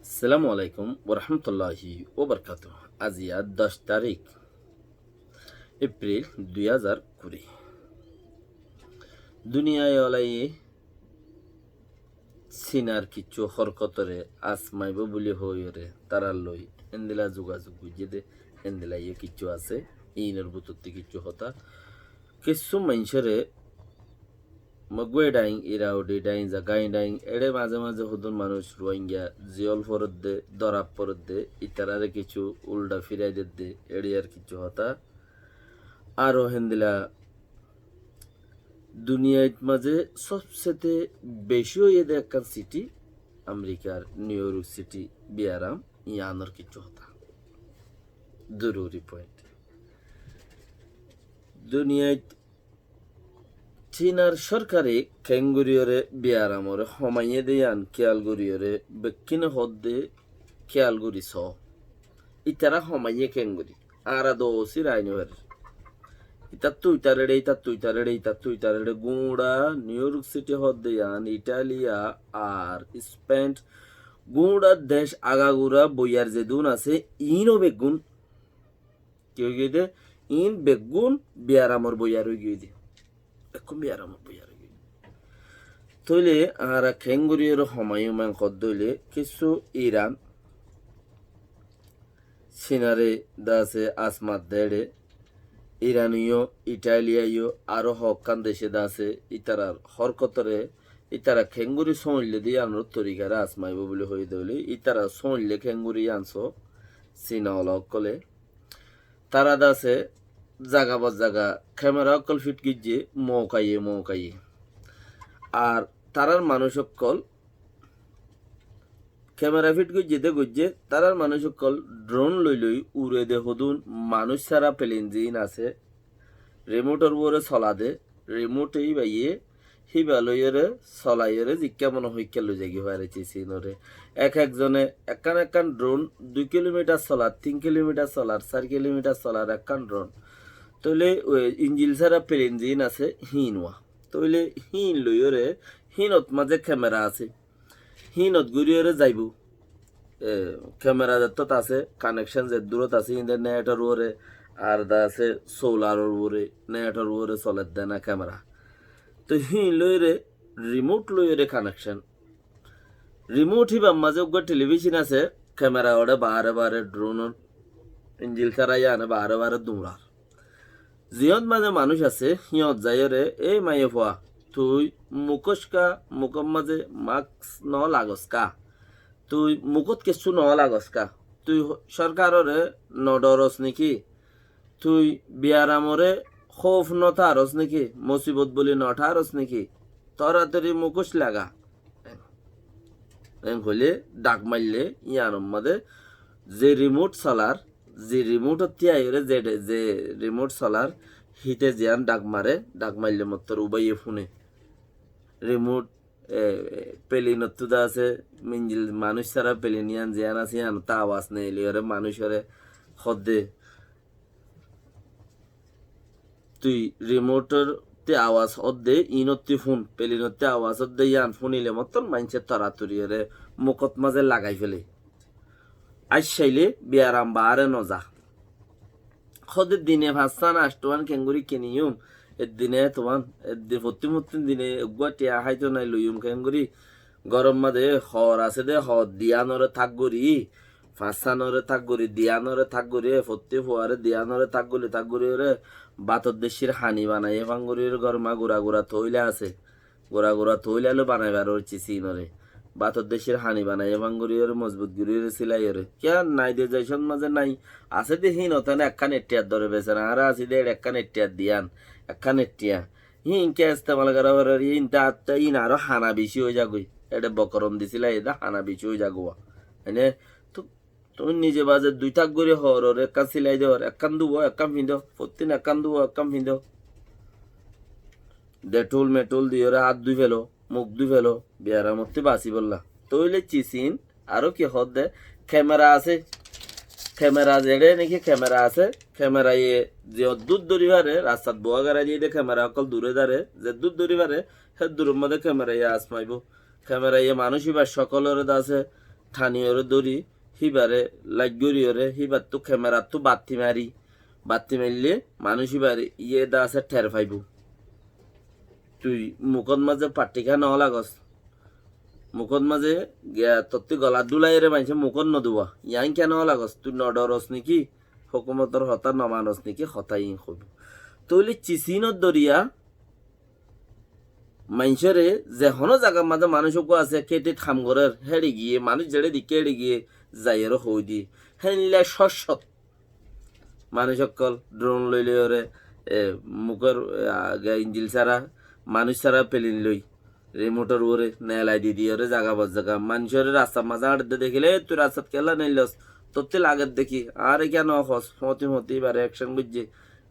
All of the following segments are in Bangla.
আসসালামু আলাইকুম ওরহমতুল্লাহি ওবরকাত। আজিয়া 10 তারিখ এপ্রিল 2020। দুনিয়ায় অলাই সিনার কিছু হরকতরে আসমাইব বলে হইরে তারা লই এন্দিলা যোগাযোগ বুঝে দে এন্দিলা ইয়ে কিছু আছে ইনের বুততে কিছু হতা কিছু মানুষরে মগুয়ে ডাইং ইরাউডি ডাইং জাগাই ডাইং এড়ে মাঝে মাঝে হুদুন মানুষ রোহিঙ্গা জিয়ল ফরত দে দরাব ফরত দে ইতারারে কিছু উল্টা ফিরাই দে এড়িয়ার কিছু হতা আরো হেন্দিলা দুনিয়ার মাঝে সবচেয়ে বেশি হয়ে একখান সিটি আমেরিকার নিউ ইয়র্ক সিটি বিয়ারাম ইয়ানোর কিছু হতা জরুরি পয়েন্ট দুনিয়ায় চীনার সরকারে খেঙ্গুরিয়রে বিয়ারামরে হমাইয়ে দেয়ান খেয়ালগুরিয়রে বেকিনে হদ্দে খেয়ালগুরি স ইতারা হমাইয়ে খেঙ্গুরি আরা দোসি রাইনওয়ার ইতার তুইতারেড়ে গুঁড়া নিউ ইয়র্ক সিটি হদ্দে ইয়ান ইটালিয়া আর স্পেন গুঁড়া দেশ আগাগুড়া বইয়ার যে দুন আছে ইনও বেগুন কি হয়ে গিয়ে দে ইন বেগুন বিয়ারামর বইয়ার হয়ে গিয়ে দে এখন বিয়ারামর বইয়ার হয়ে গিয়ে তৈলে আর খেঙ্গুরির হমায়ুমান কদ্দইলে কিছু ইরান সিনারে দাসে আসমাত দেড়ে ইরানীয় ইটালিয়াইও আরো হকান দেশে দাসে ইতারার হরকতরে ইতারা খেঙ্গুরি সইলে দিয়ে আনোর তরিকারা আসমাইব বলে হয়ে দইলে ইতারা সইলে খেঙ্গুরি আনছো চীনা অলকলে তারা দাসে জাগা বা জাগা ক্যামেরা অকল ফিট গিয়ে মৌকাইয়ে আর তারার মানুষ অকল ক্যামেরা ফিট গিয়ে তারার মানুষ অকল ড্রোন লই উড়ে দে হদুন মানুষ ছাড়া প্লেন জিন আছে রিমোটর বরে চলা দে রিমোটেই বাইয়ে হিবা লইরে চলাইরে জিজ্ঞা মনে হইকে লই জাগি হারেছি চিনরে একজনে একান ড্রোন 2 কিলোমিটার চলার 3 কিলোমিটার চলার 4 কিলোমিটার চলার একান ড্রোন তইলে ইঞ্জিল ছাড়া প্লেন জিন আছে হিনওয়া তইলে হিন লইরে হিনত মাঝে ক্যামেরা আছে হিনত ঘুরিয়ে যাইব ক্যামেরা যত আছে কানেকশন যে দূরত আছে ইন্টারনেটের উপরে আর দা আছে সোলারের উপরে নেটের উপরে চলে দেয় না ক্যামেরা তো হিন লইরে রিমোট লইরে কানেকশন রিমোট হিবা মাঝে টেলিভিশন আছে ক্যামেরা ওরে বারে ড্রোনের ইঞ্জিল ছাড়াই আনে বারে দৌড়ার জিয়ত মাঝে মানুষ আছে সিয়ত যাইরে এই মাইয়ে ফোয়া তুই মুখস্কা মুখর মাঝে মাস্ক ন লাগস্কা তুই মুখত কিছু ন লাগস্কা তুই সরকাররে নডরস নাকি তুই বিয়ারামরে খৌফ নথারস নাকি মুসিবত বলি নঠারস নাকি তরাতরি মুখোশ লাগা হলে ডাক মারলে ইয়ানোর মাঝে যে রিমোট চলার যে রিমোট তিয়াইরে যে রিমোট চলার হিতে জিয়ান ডাক মারলে মত্তর উবাইয়ে ফোনে রিমোট পেলিনত আছে মিঞ্জিল মানুষ ছাড়া পেলিনিয়ান জিয়ান আছে ইয়ান তা আওয়াজ নেই লিওরে মানুষরে হদ্দে তুই রিমোটের তে আওয়াজ হদ্দে ইনত্তি ফোন পেলিনতে আওয়াজ হদ্দে ইয়ান ফোনিলে মতন মানুষের তরাতরি রে মুখত মাঝে লাগাই ফেলে আজ চাইলে বিয়ারাম বারে নজা খদের দিনে ভাস্তান আষ্টমান কেঙ্গুরি কিনিয়ম এর দিনে তোমার প্রতি দিনে গুয়াটিয়া হাইতো নাই লইম কেঙ্গুরি গরম মাঝে হর আছে দে হর দিয়ানরে থাক গরি ফাঁসানরে থাক গরি দিয়ানরে থাক গরি ফত্তি ফোয়ারে দিয়ানরে থাক গরি রে বাতর দেশের হানি বানাই ভাঙ্গুরির গরমা গুড়া থইলে আছে গুড়া থইলে আলো বানাইবার হচ্ছে চিনরে বাতর দেশের হানি বানাই ভাঙ্গুরির মজবুত গুরির সিলাইরে কে নাই দে যাইছন মাঝে নাই আছে দে হিন ওখানে একখান এটিয়ার ধরে বেছেন আর আছে দে একখান এটিয়ার দিয়ান একখান এটিয়া হিন কে ইস্তেমাল করা ইন তা ইন আরো হানা বেশি হয়ে যাগই এটা বকরম দিছিল এটা হানা বেশি হয়ে যাগুয়া হ্যাঁ তো তুমি নিজে বাজে দুই থাক করে হর একখান সিলাই দেওয়ার একখান দুবো একখান ফিন্দ প্রতিদিন একখান দুবো একখান ফিন্দ ডেটুল মেটুল দিয়ে হাত ধুই ফেলো মুখ ধুই ফেলো বিয়ারার মধ্যে বাঁচি বললা তইলে চিচিন আরো কি হদ দে ক্যামেরা আছে ক্যামেরা যেড়ে নাকি ক্যামেরা আছে ক্যামেরা ইয়ে যে দুধ দরিবারে রাস্তাত বোয়া গাড়া দিয়ে ক্যামেরা অকল দূরে দাঁড়ে যে দুধ দরিবারে সে দূরের মধ্যে ক্যামেরা ইয়ে আসমাইব ক্যামেরা ইয়ে মানুষই বা সকলের আছে ঠানিয়রে দড়ি হিবারে লাগরিয়রে হিবার তো ক্যামেরা তো বাতি মারলে মানুষ হিবারে ইয়ে দা আছে ঠের পাইব তুই মুখত মাঝে পাটিকা ন লাগস মুখত মাঝে তত্তি গলা দুলাই রে মানছে মুখত নদুয়া ইয়াং কেন লাগস তুই নডরস নেকি হুকুমতর হতা নমানস নেকি হতাই হব তৈলে চিচিনত দরিয়া মানুষরে যেহনো জায়গার মাঝে মানুষকো আছে কেটে খামগরের হেড়ে গিয়ে মানুষ জেড়ে দিকে হেড়ে গিয়ে যাইয়ের হই দি হেনলে শস্যত মানুষ সকল ড্রোন লইলে ওরে মুখের ইঞ্জিল ছাড়া মানুষ ছাড়া পেলিন লই রিমোটর ওরে নেলাই দি দিয়ে ওরে জাগা বজ জাগা মানুষের রাস্তা মাঝে আড়তে দেখিলে তুই রাস্তাত কেলা নেইলস তোর লাগের দেখি আর কেন হস হতে এবার অ্যাকশন বুঝছে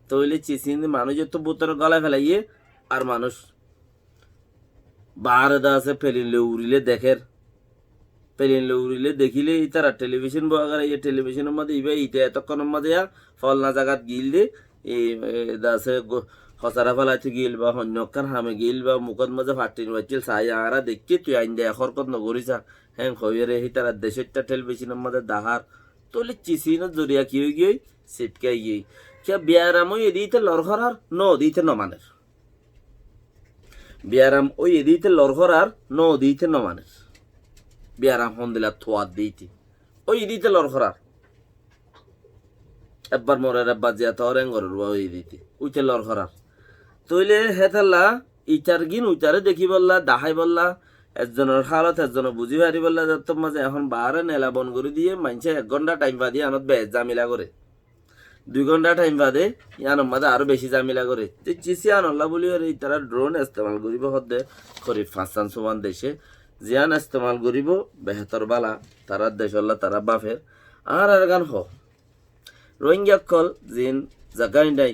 তৈলে চিচিন মানুষের তো বুতর গলায় ফেলাইয়ে আর মানুষ বাহারে দা আছে পেলিনলে উড়িলে দেখের পেলিনলে উড়িলে দেখিলে তারা টেলিভিশন বগার এই টেলিভিশনের মধ্যে ইবে ইটা এতক্ষণের মধ্যে ফলনা জায়গাত গিল দে এই দাসে হসারা ফেলাইতে গিল বা হন্যকান হামে গিল বা মুখত মাঝে ফাটিন বাচ্চিল চাই আরা দেখি তুই আইন দে এখরকত নগরিছা হ্যাঁ খবিরে হি তারা দেশেরটা টেলিভিশনের মধ্যে দাহার তোলে চিচিনের জরিয়া কি হয়ে গিয়ে সিটকাই গিয়ে কে বিয়ারামই এদিতে লড়ঘরার ন দিতে নমানের বিয়ারাম ওই এদিতে লড়ঘরার ন দিতে নমানের বিয়ারাম হন দিলা থোয়াত দিতে ওই এদিতে লড়ঘরার একবার মরের একবার জিয়া তো রেঙ্গরের ওই দিতে উইতে লড়ঘরার তইলে হেতাল্লা ইটার গিন উইটারে দেখি বললা দাহাই বললা একজনের হালত একজনের বুঝি হারি বললা যার মাঝে এখন বাহারে নেলা বন করে দিয়ে মানছে 1 ঘন্টা টাইম বাদে আনত বেশ জামিলা করে 2 ঘন্টা টাইম বাদে ইয়ানোর মাঝে আরো বেশি জামিলা করে চিসি আনল্লা বলি এই তারা ড্রোন ইস্তেমাল করিব হদ্দে করি 5 দেশে জিয়ান ইস্তেমাল করিব বেহতর বালা তারা দেশল্লা তারা বাফের আর গান হ রোহিঙ্গা কল জিন জাগাই নাই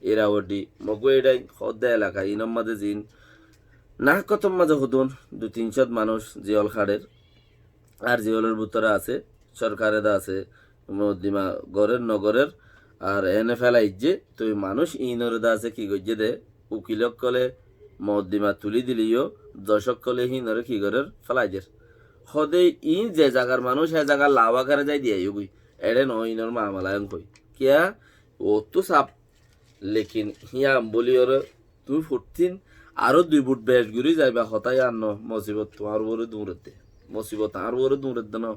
ইরাওয়াটি মগুয়েডাই হদ্দে এলাকা ইনম মাঝে জিন না কত মাঝে হতুন 200-300 মানুষ জিয়ল খাড়ের আর জিয়লের ভিতরে আছে সরকারের আছে মদিমা গড়ের নগরের আর এনে ফেলাই যে তুই মানুষ ইনরে দা আছে কি গজ্জে দে উকিলক কলে মদিমা তুলি দিলিও দর্শক কলে হিনরে কি গরের ফেলাই দের হদে ইন যে জায়গার মানুষ সে জায়গা লাভা করে যাই দিয়ে গুই এড়ে ন ইনর মামলায়ন কই কিয়া ও তো সাপ লেকিন হিয়া বলি ওর তুই ফুটতিন আরো 2 ফুট বেশ ঘুরি যাইবা হতাই আর ন মুসিবত তোমার বড় দূরতে মুসিবত আর বড় দূরতে না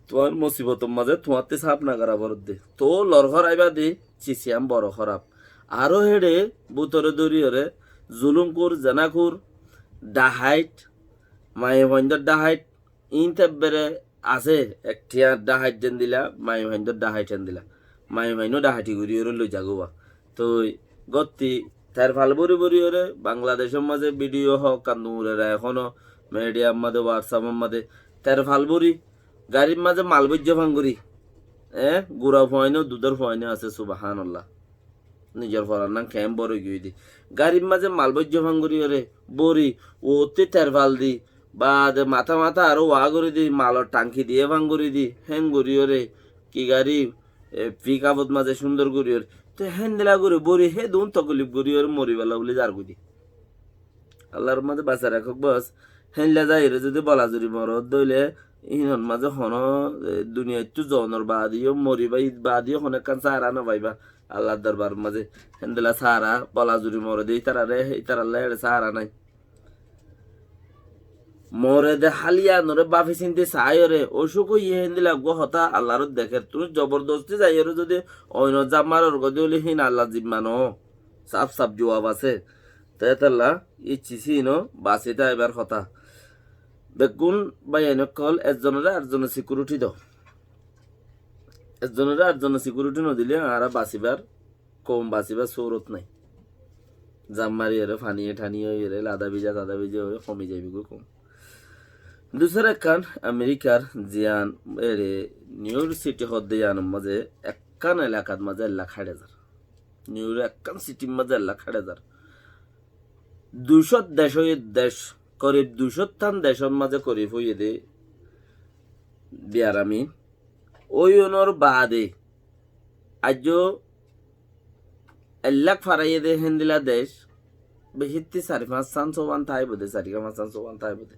তোমার মুসিবতের মাঝে তোমাতে সাপ না করা বরদে তো লড়ঘর আইবা দে চিচিয়াম বড় খারাপ আরো হেডে বুতরে দরিয়রে জুলুমকুর জানাকুর ডাহাইট মায়ে ভঞ্জর ডাহাইট ইন তেব্বেরে আছে একটিয়া ডাহাইট দেন দিলা মায়ে ভঞ্জর ডাহাইট দেন দিলা মায়ে ভাইনো ডাহাইটি ঘুরিয়রে লই যাগোবা তো গতি তার ভাল বরি বরিয়রে বাংলাদেশের মাঝে ভিডিও হোক কান্দুরেরা এখনো মিডিয়ার মাঝে হোয়াটসঅ্যাপের মাঝে তার ভাল বরি গাড়ির মাঝে মালবজ্য ভাঙ্গুরি গুড়া ফয়নো দুধের ফয়নো আছে সুবহানাল্লাহ নিজের ফলার নাম ক্যাম্প বড় গিয়ে দি গাড়ির মাঝে মালবজ্য ভাঙ্গুরি ওরে বরি ওতে তের ভাল দি বা মাথা আরো ওয়া করে দি মালর টাঙ্কি দিয়ে ভাঙ্গুরি দি হ্যাং গড়ি ওরে কি গাড়ি পিক আপত মাঝে সুন্দর গড়ি ওরে তো হ্যান দিলা করে বরি হে দুন তকলিফ গড়ি ওরে মরিবেলা বলে যার গুদি আল্লাহর মাঝে বাঁচা রাখক বস হ্যানলা যাই যদি বলা জুড়ি মরদ দইলে ইহন মাঝে হন দুনিয়া একটু জনর বাদিও মরিবা ঈদ বাদিও অনেক কান সারা না পাইবা আল্লাহর দরবার মাঝে হেন্দেলা সারা বলা জুড়ি মরে দিই তারা রে তারা সারা নাই মরে দে হালিয়া নরে বাফি চিনতে চাইরে অসুখ ইয়ে হেন্দিলা গো হতা আল্লাহর দেখে তুমি জবরদস্তি যাইরে যদি অন্য জামার গদি হলে হিন আল্লাহ জিম্মানো সাফ জবাব আছে তাইতাল্লা ইচ্ছিছি ন বাঁচিতা এবার কথা বেগুন বাইন কল একজনের আরেকজনের সিকিউরিটি দাও একজনের আরেকজনের সিকিউরিটি নদিলে আর বাঁচিবার কম বাঁচিবার সৌরত নাই জাম মারি এরে ফানিয়ে ঠানিয়ে এরে লাদা ভিজা হয়ে কমে যাবি গো কম দুসরা কান আমেরিকার জিয়ান এরে নিউ ইয়র্ক সিটি হদ্দে জানার মাঝে একখান এলাকার মাঝে 1,00,000 নিউ ইয়র্ক একখান সিটির মাঝে 1,00,000 200 দেশ করিব 200 দেশের মাঝে করিব হইয়ে দে বিয়ারামি ওই ওনর বাদে আজ 1,00,000 ফারাইয়ে দে হেন্দিলা দেশ বেশিতে 4-5 সান সোবান থাই বোধে 4-5 সান সোবান থাই বোধে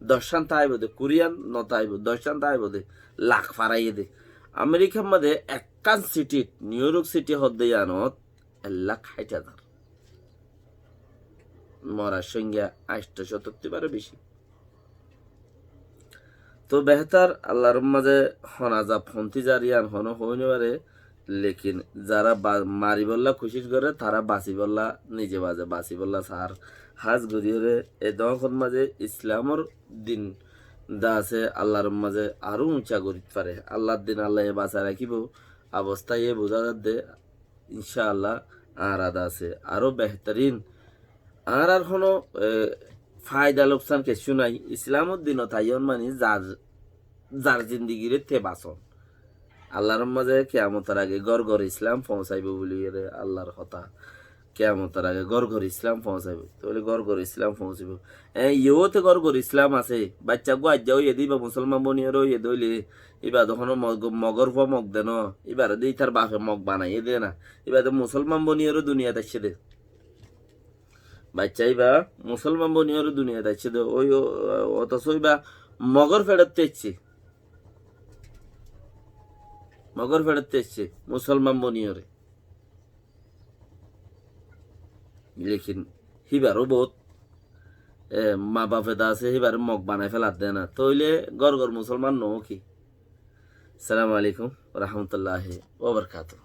দশান তাইব দে কোরিয়ান নতাইব দশান তাইব দে লাখ ফারাইয়ে দে আমেরিকার মধ্যে একখান সিটি নিউ ইয়র্ক সিটি হদ্দে আনত 1,60,000 মরার সংখ্যা 870 বেশি। তো বেহতার আল্লাহর মাঝে হনাজা ফন্তি জারিয়ান হন হইনে পারে, লেকিন যারা মারি বললা খুশিস করে তারা বাসি বললা নিজে বাজে বাসি বললা সার হাজ গরিয়রে এ দখন মাঝে ইসলামর দিন দা আছে আল্লাহর মাঝে আরো উঁচা করিতে পারে। আল্লাহর দিন আল্লাহ বাঁচা রাখিব অবস্থায় এ বোঝা দে ইনশাআল্লাহ আর আদা আছে আরো বেহতরিন আর আর কোনো ফায়দা লোকসান কিছু নাই। ইসলামর দিন তাইন মানে যার যার জিন্দিগিরে তে বাসন আল্লাহর মাঝে কেয়ামতের আগে গড় গড় ইসলাম পৌঁছাইব বলি আল্লাহর কথা। কেয়ামতের আগে গড় গড় ইসলাম পৌঁছাইব তাহলে গড় গড় ইসলাম পৌঁছিব। ইয়েতে গড় গড় ইসলাম আছে বাচ্চা গো আজ যাও এদি বা মুসলমান বনিয়ারও এ দইলে এবার তখন মগর ফ মগ দেন এবার দিই তার বাপে মগ বানাই এ দে না এবার মুসলমান বনিয়ারও দুনিয়াতে আসছে দে বাচ্চা বা মুসলমান বনিয়ারও দুনিয়াতে আসছে দে ওই অথচ বা মগর ফেরত এসছে মগর ফেরত এসছে মুসলমান বনিয়রে। লেকিন হিবারও বহুত মা বাপে দা আছে হিবার মগ বানাই ফেলার দেয় না তইলে গড় গড় মুসলমান নো কি। সালাম আলাইকুম রহমতুল্লাহ ওবরকাতুহ।